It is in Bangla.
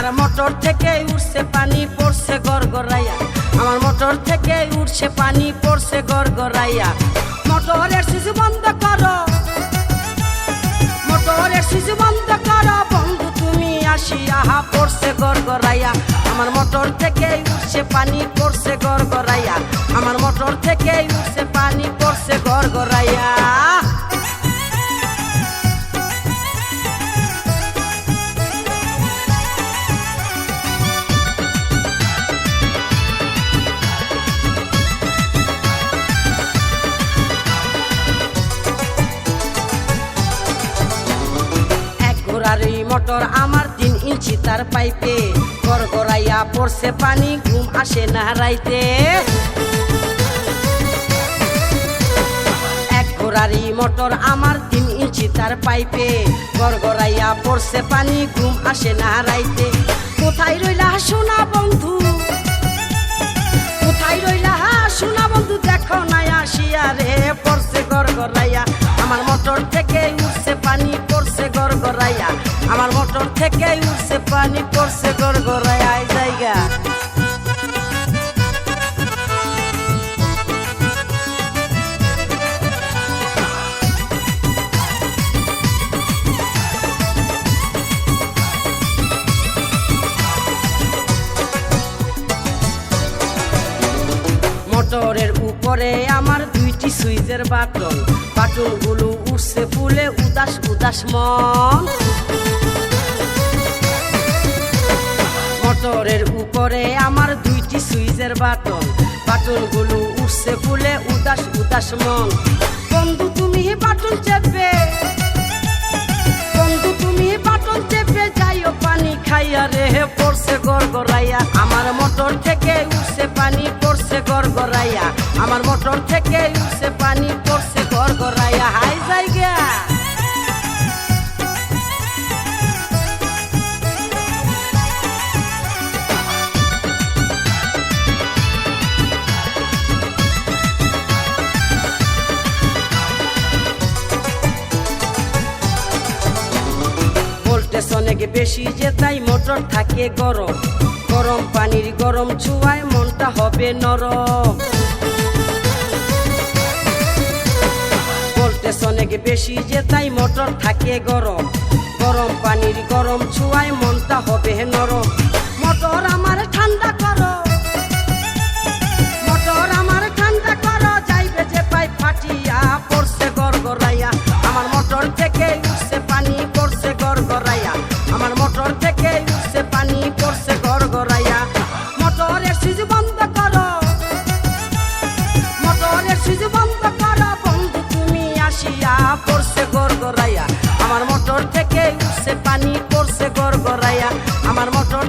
আমার মোটর থেকে উঠছে পানি পড়ছে গড়গড়াইয়া, আমার মোটর থেকে উঠছে পানি পড়ছে গড়গড়াইয়া। মোটরের সুইচ বন্ধ করো, মোটরের সুইচ বন্ধ করো বন্ধু তুমি আসিয়া, পড়ছে গড়গড়াইয়া। আমার মোটর থেকে উঠছে পানি পড়ছে গড়গড়াইয়া, আমার মোটর থেকে উঠছে পানি পড়ছে গড়গড়াইয়া। এই মোটর আমার 3 ইঞ্চি তার পাইপে, গড়গড়াইয়া পড়ছে পানি ঘুম আসে না রাইতে। এক ঘোড়ারি মোটর আমার 3 ইঞ্চি তার পাইপে, গড়গড়াইয়া পড়ছে পানি ঘুম আসে না রাইতে। কোথায় রইলা সোনা বন্ধু, কোথায় রইলা সোনা বন্ধু, দেখো না আসিয়া রে, পড়ছে গড়গড়াইয়া। আমার মোটর থেকে উঠছে পানি পড়ছে গড়গড়াইয়া, আমার মোটর থেকে উঠছে পানি পড়ছে গড়গড়াইয়া। জায়গা মোটরের উপরে আমার 2টি সুইচের বাটন, বাটনগুলো উঠছে ফুলে উদাস উদাস মন। মোটরের উপরে আমার 2টি সুইচের বাটন, বাটনগুলো উঠছে ফুলে উদাস উদাস মন। বন্ধু তুমি বাটন চেপে, বন্ধু তুমি বাটন চেপে যাইও পানি খাইয়া রে, পড়ছে গড়গড়াইয়া। আমার মোটর থেকে উঠছে পানি পড়ছে গড়গড়াইয়া, আমার মোটর থেকে উঠছে পানি পড়ছে গড়গড়াইয়া। হাই জায়গা ভোল্টেজ অনেক বেশি যে তাই মোটর থাকে গরম, গরম পানির গরম ছুঁয়ায় মনটা হবে নরম। ভোল্টেজ অনেক বেশি যে তাই মোটর থাকে গরম, গরম পানির গরম ছুঁয়ায় মনটা হবে নরম। মোটর আমার ঠান্ডা করো, মোটর আমার ঠান্ডা করো, যাইবে যে পাই ফাটিয়া, পড়ছে গড়গড়াইয়া। আমার মোটর থেকে উঠছে পানি পড়ছে গড়গড়াইয়া, আমার মোটর থেকে উঠছে পানি পড়ছে গড়গড়াইয়া। মোটরের সুইচ বন্ধ করো, মোটরের সুইচ বন্ধ করো বন্ধু তুমি আসিয়া, পড়ছে গড়গড়াইয়া। আমার মোটর থেকে উঠছে পানি পড়ছে গড়গড়াইয়া, আমার মোটর